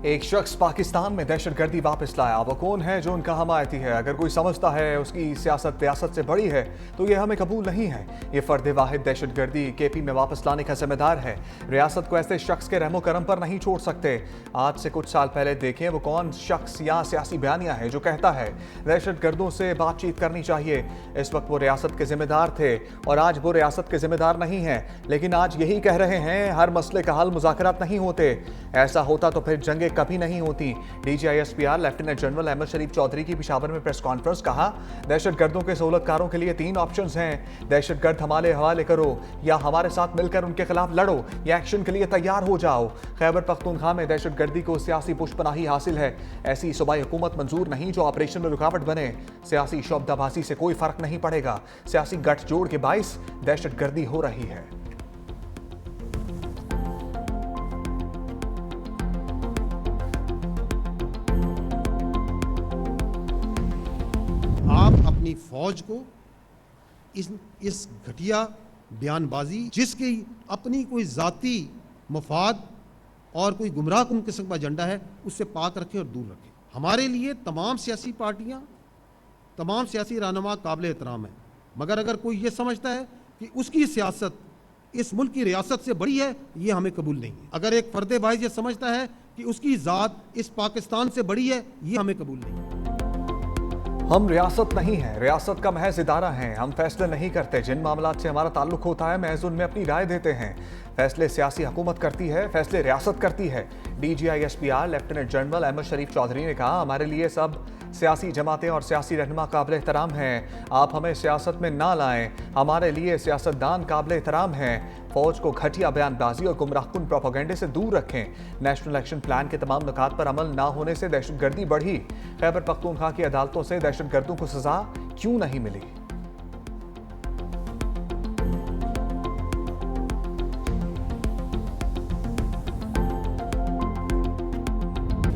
एक शख्स पाकिस्तान में दहशतगर्दी वापस लाया। वो कौन है जो उनका हमायती है? अगर कोई समझता है उसकी सियासत रियासत से बड़ी है तो ये हमें कबूल नहीं है। ये फर्द वाहिद दहशतगर्दी केपी में वापस लाने का जिम्मेदार है। रियासत को ऐसे शख्स के रहमो करम पर नहीं छोड़ सकते। आज से कुछ साल पहले देखें वो कौन शख्स या सियासी बयानिया है जो कहता है दहशतगर्दों से बातचीत करनी चाहिए। इस वक्त वो रियासत के जिम्मेदार थे और आज वो रियासत के जिम्मेदार नहीं है, लेकिन आज यही कह रहे हैं हर मसले का हल मुज़ाकरात नहीं होते। ऐसा होता तो फिर जंगे कभी नहीं होती। DGISPR लेफ्टिनेंट जनरल अहमद शरीफ चौधरी की पिशावर में प्रेस कॉन्फ्रेंस। कहा, दहशतगर्दों के सहूलतकारों के लिए 3 ऑप्शंस हैं। दहशतगर्द हमारे हवाले करो, या हमारे साथ मिलकर उनके खिलाफ लड़ो, या एक्शन के लिए तैयार हो जाओ। खैबर पख्तूनख्वा में दहशतगर्दी को सियासी पुष्पनाही हासिल है। ऐसी सूबाई हुकूमत मंजूर नहीं जो ऑपरेशन में रुकावट बने। सियासी शोबदाबाजी से कोई फर्क नहीं पड़ेगा। सियासी गठजोड़ के बाइस दहशतगर्दी हो रही है। आप अपनी फौज को इस घटिया बयानबाजी, जिसकी अपनी कोई जाती मफाद और कोई गुमराह कुन किस्म का एजेंडा है, उससे पाक रखें और दूर रखें। हमारे लिए तमाम सियासी पार्टियां, तमाम सियासी रहनुमा काबिल एहतराम है, मगर अगर कोई ये समझता है कि उसकी सियासत इस मुल्क की रियासत से बड़ी है, ये हमें कबूल नहीं है। अगर एक फर्द वाहिद ये समझता है कि उसकी ज़ात इस पाकिस्तान से बड़ी है, ये हमें कबूल नहीं है। हम रियासत नहीं हैं, रियासत का महज इदारा हैं। हम फैसले नहीं करते। जिन मामलात से हमारा ताल्लुक होता है महज उनमें अपनी राय देते हैं। फैसले सियासी हुकूमत करती है, फैसले रियासत करती है। DGISPR लेफ्टिनेंट जनरल अहमद शरीफ चौधरी ने कहा, हमारे लिए सब सियासी जमातें और सियासी रहनुमा काबिल एहतराम हैं। आप हमें सियासत में ना लाएं। हमारे लिए सियासतदान काबिल एहतराम हैं। फौज को घटिया बयानबाजी और गुमराहकुन प्रोपेगेंडे से दूर रखें। नेशनल एक्शन प्लान के तमाम नुकात पर अमल ना होने से दहशतगर्दी बढ़ी। खैबर पख्तूनख्वा की अदालतों से दहशतगर्दों को सजा क्यों नहीं मिली?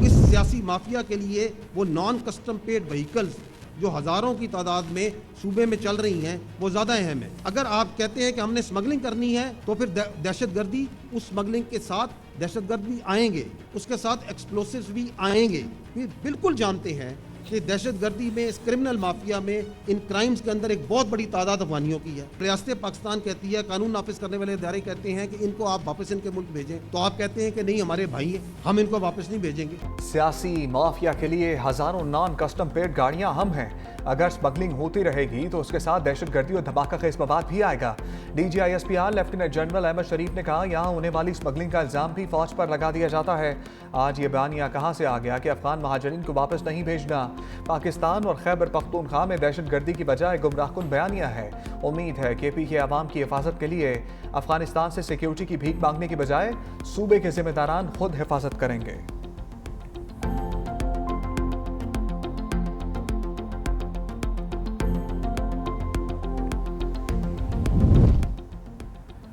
इस सियासी माफिया के लिए वो नॉन कस्टम पेड व्हीकल्स जो हजारों की तादाद में सूबे में चल रही हैं, वो ज्यादा अहम है। अगर आप कहते हैं कि हमने स्मगलिंग करनी है, तो फिर दहशतगर्दी, उस स्मगलिंग के साथ दहशतगर्द भी आएंगे, उसके साथ एक्सप्लोसिव्स भी आएंगे। फिर बिल्कुल जानते हैं कि दहशतगर्दी में, इस क्रिमिनल माफिया में, इन क्राइम्स के अंदर एक बहुत बड़ी तादाद अफगानियों की है। रियासत पाकिस्तान कहती है, कानून नाफिज करने वाले इदारे कहते हैं कि इनको आप वापस इनके मुल्क भेजें, तो आप कहते हैं कि नहीं, हमारे भाई हैं, हम इनको वापस नहीं भेजेंगे। सियासी माफिया के लिए हजारों नॉन कस्टम पेड गाड़ियां हम हैं। अगर स्मगलिंग होती रहेगी तो उसके साथ दहशतगर्दी और धमाका खेज मवाद भी आएगा। DGISPR लेफ्टिनेंट जनरल अहमद शरीफ ने कहा, यहाँ होने वाली स्मगलिंग का इल्जाम भी फौज पर लगा दिया जाता है। आज ये बयानिया कहाँ से आ गया कि अफगान महाजरीन को वापस नहीं भेजना? पाकिस्तान और खैबर पख्तूनख्वा में दहशतगर्दी की बजाय गुमराहकुन बयानिया है। उम्मीद है KP के अवाम की हिफाजत के लिए अफगानिस्तान से सिक्योरिटी की भीख मांगने की बजाय सूबे के जिम्मेदारान खुद हिफाजत करेंगे।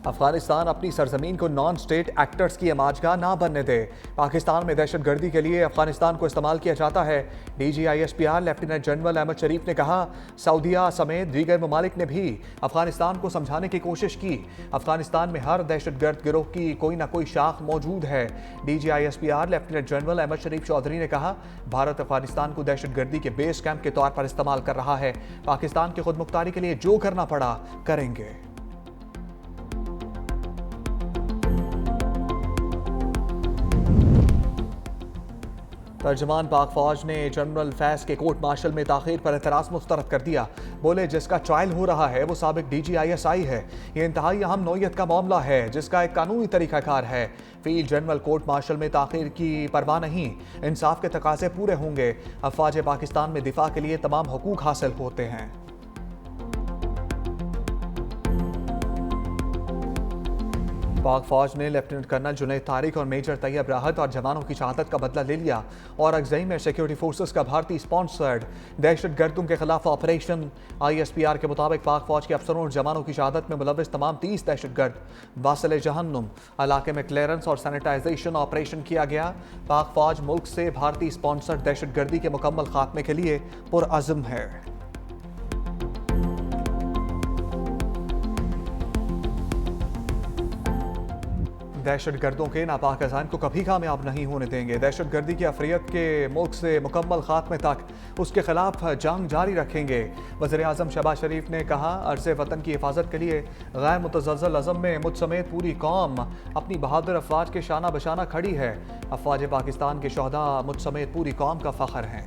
अफगानिस्तान अपनी सरजमीन को नॉन स्टेट एक्टर्स की अमाजगाह ना बनने दे। पाकिस्तान में दहशतगर्दी के लिए अफगानिस्तान को इस्तेमाल किया जाता है। DGISPR लेफ्टिनेंट जनरल अहमद शरीफ ने कहा, सऊदीया समेत दीगर ममालिक ने भी अफगानिस्तान को समझाने की कोशिश की। अफगानिस्तान में हर दहशतगर्द गिरोह की कोई ना कोई शाख मौजूद है। DGISPR लेफ्टिनेंट जनरल अहमद शरीफ चौधरी ने कहा, भारत अफगानिस्तान को दहशतगर्दी के बेस कैंप के तौर पर इस्तेमाल कर रहा है। पाकिस्तान की खुद मुख्तारी के लिए जो करना पड़ा करेंगे। तर्जमान पाक फौज ने जनरल फैज के कोर्ट मार्शल में ताखीर पर एतराज़ मुस्तरद कर दिया। बोले, जिसका ट्रायल हो रहा है वो साबिक DGISI है। ये इंतहाई अहम नौयत का मामला है जिसका एक कानूनी तरीकाकार है। फील्ड जनरल कोर्ट मार्शल में ताखीर की परवाह नहीं। इंसाफ के तकाजे पूरे होंगे। अफवाज पाकिस्तान में दिफा के लिए तमाम हुकूक हासिल होते हैं। पाक फौज ने लेफ्टिनेंट कर्नल जुनैद तारिक और मेजर तैयब राहत और जवानों की शहादत का बदला ले लिया और अगजई में सिक्योरिटी फोर्सेस का भारतीय स्पॉन्सर्ड दहशतगर्दों के खिलाफ ऑपरेशन। ISPR के मुताबिक पाक फौज के अफसरों और जवानों की शहादत में मुलविस तमाम 30 दहशतगर्द वासिल जहन्नुम इलाके में क्लियरेंस और सैनिटाइजेशन ऑपरेशन किया गया। पाक फौज मुल्क से भारतीय स्पॉन्सर्ड दहशतगर्दी के मुकम्मल खात्मे के लिए पुरअज़्म है। दहशत गर्दों के नापाक अज़ान को कभी कामयाब नहीं होने देंगे। दहशत गर्दी की अफरियत के मुल्क से मुकम्मल खात्मे तक उसके खिलाफ जंग जारी रखेंगे। वज़ीर आज़म शहबाज शरीफ ने कहा, अर्ज़ वतन की हिफाजत के लिए गैर मुतज़्ज़ल अज़म में मुझ समेत पूरी कौम अपनी बहादुर अफवाज के शाना बशाना खड़ी है। अफवाज पाकिस्तान के शोहदा मुझ समेत पूरी कौम का फ़ख्र हैं।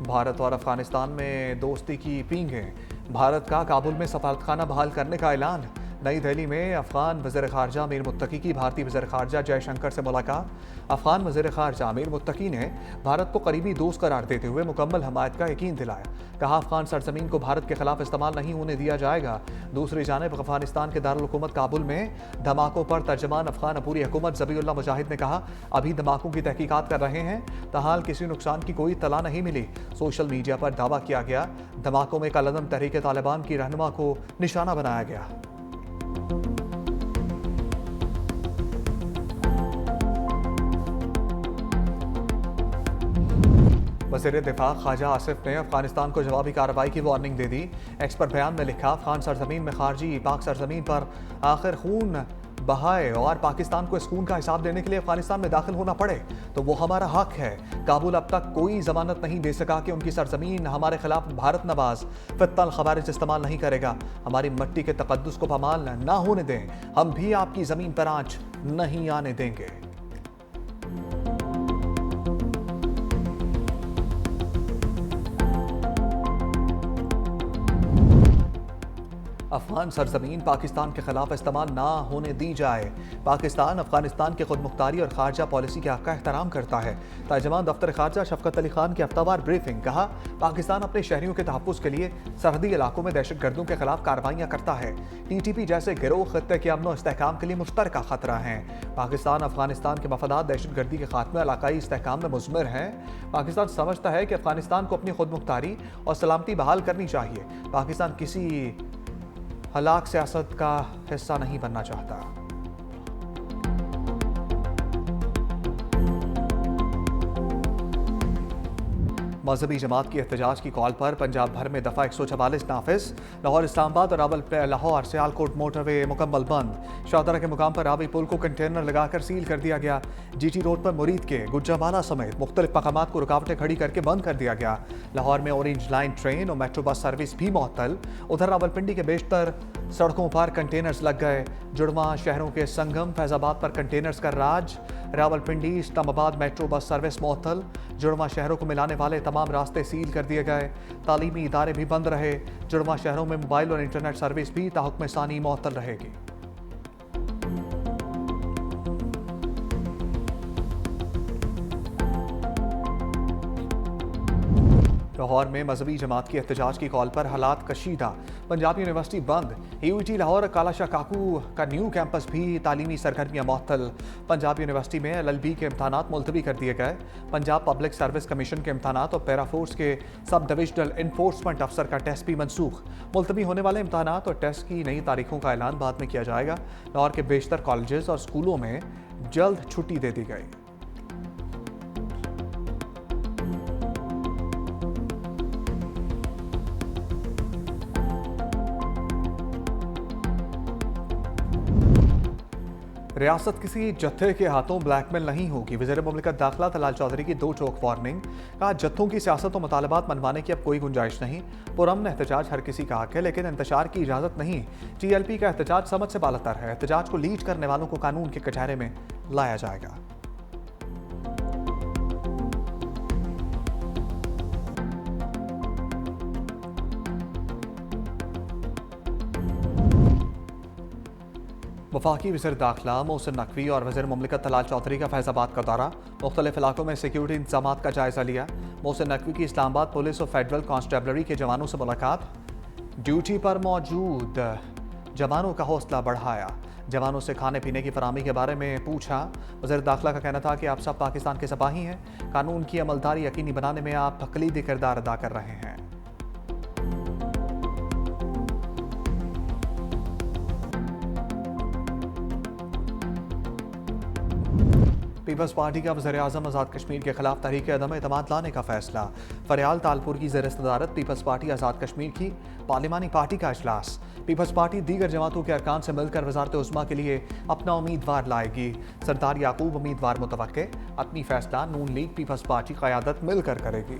भारत और अफगानिस्तान में दोस्ती की पींगें। भारत का काबुल में सफारतखाना बहाल करने का ऐलान। नई दिल्ली में अफगान वज़ीर ख़ारजा अमीर मुत्तकी की भारतीय वज़ीर ख़ारजा जयशंकर से मुलाकात। अफगान वज़ीर ख़ारजा अमीर मुत्तकी ने भारत को करीबी दोस्त करार देते हुए मुकम्मल हमायत का यकीन दिलाया। कहा, अफगान सरजमीन को भारत के खिलाफ इस्तेमाल नहीं होने दिया जाएगा। दूसरी जानिब अफगानिस्तान के दारुल हुकूमत काबुल में धमाकों पर तर्जमान अफगान अबूरी हुकूमत ज़बीउल्लाह मुजाहिद ने कहा, अभी धमाकों की तहकीकात कर रहे हैं, ताहाल किसी नुकसान की कोई तला नहीं मिली। सोशल मीडिया पर दावा किया गया, धमाकों में कलअदम तहरीक तालिबान की रहनुमा को निशाना बनाया गया। वज़ीर दिफा ख्वाजा आसिफ ने अफगानिस्तान को जवाबी कार्रवाई की वार्निंग दे दी। एक्स पर बयान में लिखा, अफगान सरजमीन में खारजी पाक सरजमीन पर आखिर खून बहाए और पाकिस्तान को इस खून का हिसाब देने के लिए अफगानिस्तान में दाखिल होना पड़े तो वो हमारा हक है। काबुल अब तक कोई जमानत नहीं दे सका कि उनकी सरजमीन हमारे खिलाफ भारत नवाज फित्तल खवारिज इस्तेमाल नहीं करेगा। हमारी मिट्टी के तकद्दुस को पामाल ना होने दें। हम भी आपकी जमीन पर आंच नहीं आने देंगे। अफगान सरजमीन पाकिस्तान के खिलाफ इस्तेमाल ना होने दी जाए। पाकिस्तान अफगानिस्तान की खुद मुख्तारी और खारजा पॉलिसी के हक का एहतराम करता है। तर्जमान दफ्तर खारजा शफकत अली खान की हफ्तावार ब्रीफिंग। कहा, पाकिस्तान अपने शहरियों के तहफ़्फ़ुज़ के लिए सरहदी इलाकों में दहशत गर्दों के खिलाफ कार्रवाइयाँ करता है। TTP जैसे गिरोह खत्ते के अमन और इस्तेहकाम के लिए मुश्तरका खतरा हैं। पाकिस्तान अफगानिस्तान के मफादात दहशत गर्दी के खात्मे इलाकाई इस्तेहकाम में मुज़मिर हैं। पाकिस्तान समझता है कि अफगानिस्तान को अपनी खुद मुख्तारी और सलामती बहाल करनी चाहिए। पाकिस्तान किसी हलाक सियासत का हिस्सा नहीं बनना चाहता। मजहबी जमात की एहतजाज की कॉल पर पंजाब भर में दफ़ा 144 नाफिज। लाहौर इस्लामाबाद और लाहौर सियालकोट मोटरवे मुकम्मल बंद। शाहदरा के मुकाम पर रावी पुल को कंटेनर लगाकर सील कर दिया गया। GT रोड पर मुरीद के गुज्जामाला समेत मुख्तलिफ मकामात को रुकावटें खड़ी करके बंद कर दिया गया। लाहौर में ऑरेंज लाइन ट्रेन और मेट्रो बस सर्विस भी मुअत्तल। उधर रावलपिंडी के बेशतर सड़कों पर कंटेनर्स लग गए। जुड़वा शहरों के संगम फैजाबाद पर कंटेनर्स का राज। Rawalpindi Islamabad metro bus service मुअत्तल। जुड़वा शहरों को मिलाने वाले तमाम रास्ते सील कर दिए गए। तालीमी इदारे भी बंद रहे। जुड़वा शहरों में मोबाइल और इंटरनेट सर्विस भी ताहुक्म सानी मुअत्तल रहेगी। लाहौर में मजहबी जमात की एहतजाज की कॉल पर हालात कशीदा। पंजाब यूनिवर्सिटी बंद। UET लाहौर और कालाशाह काकू का न्यू कैंपस भी तालीमी सरगर्मियाँ मुअत्तल। पंजाब यूनिवर्सिटी में LLB के इम्तहानात मुलतवी कर दिए गए। पंजाब पब्लिक सर्विस कमीशन के इम्तहानात और पैराफोर्स के सब डिविजनल इन्फोर्समेंट अफसर का टेस्ट भी मनसूख। मुलतवी होने वाले इम्तहानात और टेस्ट की नई तारीखों का ऐलान बाद में किया जाएगा। लाहौर के बेशतर कॉलेजेस और स्कूलों में जल्द छुट्टी दे दी गई। रियासत किसी जत्थे के हाथों ब्लैकमेल नहीं होगी। वज़ीर मुमलिकत दाखिला तलाल चौधरी की 2 टोक वार्निंग। कहा, जत्थों की सियासत और मुतालबात मनवाने की अब कोई गुंजाइश नहीं। पुरअमन एहतजाज हर किसी का हक है, लेकिन इंतशार की इजाज़त नहीं। TLP का एहतजाज समझ से बालातर है। एहतजाज को लीड करने वालों को कानून के कटहरे में लाया जाएगा। वफाकी वज़ीर दाखिला मोहसिन नकवी और वज़ीर मुमलिकत तलाल चौधरी का फैज़ाबाद का दौरा। मुख्तलिफ इलाकों में सिक्योरिटी इंतजामात का जायज़ा लिया। मोहसिन नकवी की इस्लामाबाद पुलिस और फेडरल कांस्टेबलरी के जवानों से मुलाकात। ड्यूटी पर मौजूद जवानों का हौसला बढ़ाया। जवानों से खाने पीने की फराहमी के बारे में पूछा। वज़ीर दाखिला का कहना था कि आप सब पाकिस्तान के सिपाही हैं। कानून की अमलदारी यकीनी बनाने में आप कलीदी किरदार अदा कर रहे हैं। पीपल्स पार्टी का वज़ीर-ए-आज़म आज़ाद कश्मीर के खिलाफ तहरीक अदम एतमाद लाने का फैसला। फरियाल तालपुर की ज़ेर सदारत पीपल्स पार्टी आज़ाद कश्मीर की पार्लिमानी पार्टी का इजलास। पीपल्स पार्टी दीगर जमातों के अरकान से मिलकर वज़ारत उज़्मा के लिए अपना उम्मीदवार लाएगी। सरदार याकूब उम्मीदवार मुतवक्के, अपनी फैसला नून लीग पीपल्स पार्टी क़यादत मिलकर करेगी।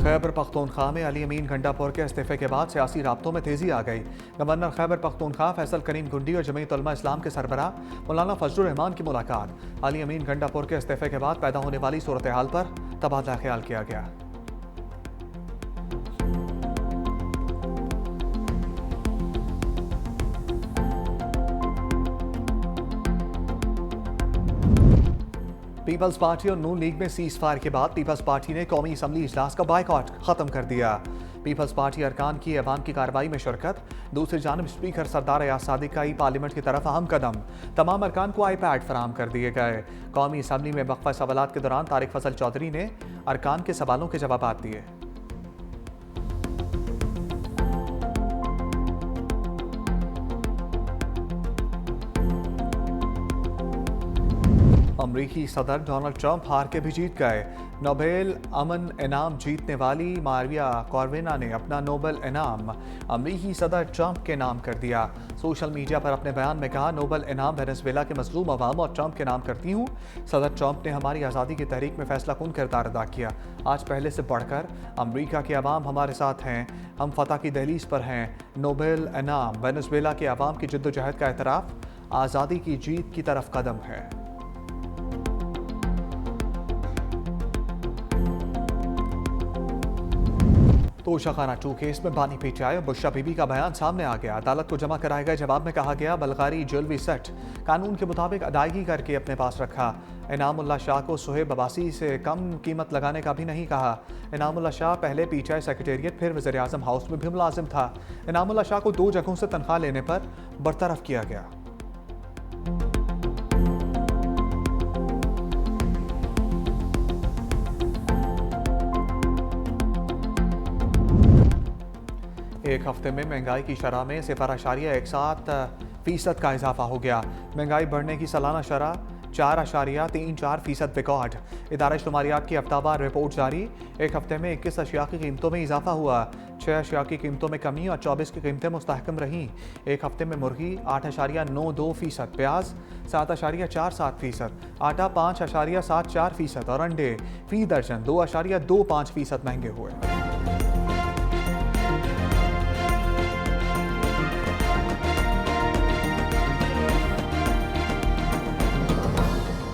खैबर पख्तूनख्वा में अली अमीन गंडापुर के इस्तीफे के बाद सियासी राब्तों में तेजी आ गई। गवर्नर खैबर पख्तूनख्वा फैसल करीम गुंडी और जमीयत उलमा इस्लाम के सरबराह मौलाना फजलुर रहमान की मुलाकात। अली अमीन गंडापुर के इस्तीफे के बाद पैदा होने वाली सूरत हाल पर तबादला ख्याल किया गया। पीपल्स पार्टी और नून लीग में सीज फायर के बाद पीपल्स पार्टी ने कौमी असम्बली इजलास का बायकॉट खत्म कर दिया। पीपल्स पार्टी अरकान की अवाम की कार्रवाई में शिरकत। दूसरी जानब स्पीकर सरदार अयाज सादिक का ही पार्लियामेंट की तरफ अहम कदम। तमाम अरकान को iPad फराहम कर दिए गए। कौमी असम्बली में वक्फा सवालात के दौरान तारिक फजल चौधरी ने अरकान के सवालों के जवाब दिए। अमरीकी सदर डोनाल्ड ट्रंप हार के भी जीत गए। नोबेल अमन इनाम जीतने वाली मारिया कॉर्विना ने अपना नोबेल इनाम अमरीकी सदर ट्रंप के नाम कर दिया। सोशल मीडिया पर अपने बयान में कहा, नोबेल इनाम वेनेजुएला के मजलूम अवाम और ट्रंप के नाम करती हूँ। सदर ट्रंप ने हमारी आज़ादी की तहरीक में फैसला कुन किरदार अदा किया। आज पहले से बढ़कर अमरीका के अवाम हमारे साथ हैं। हम फतह की दहलीज पर हैं। नोबेल इनाम वेनेजुएला के अवाम की जद्दोजहद का एतराफ़, आज़ादी की जीत की तरफ कदम है। तोशाखाना 2 केस में बानी पीटीआई और बुशरा बीबी का बयान सामने आ गया। अदालत को जमा कराए गए जवाब में कहा गया, बल्गारी ज्वेलरी सेट कानून के मुताबिक अदायगी करके अपने पास रखा। इनामुल्लाह शाह को सुहेब अब्बासी से कम कीमत लगाने का भी नहीं कहा। इनामुल्लाह शाह पहले पीटीआई सेक्रेटेरिएट फिर वज़ीर-ए-आज़म हाउस में भी मुलाजिम था। इनामुल्लाह शाह को 2 जगहों से तनख्वाह लेने पर बरतरफ किया गया। एक हफ्ते में महंगाई की शरह में 0.17% का इजाफा हो गया। महंगाई बढ़ने की सालाना शरह 4.34% रिकॉर्ड। इदारा शुमारियात की हफ्तावार रिपोर्ट जारी। एक हफ्ते में 21 अशिया की कीमतों में इजाफा हुआ। 6 अशिया की कीमतों में कमी और 24 की कीमतें मुस्तहकम रहीं। एक हफ्ते में मुर्गी 8.92%, प्याज 7.47%, आटा 5.74% और अंडे फी दर्जन 2.25% महंगे हुए।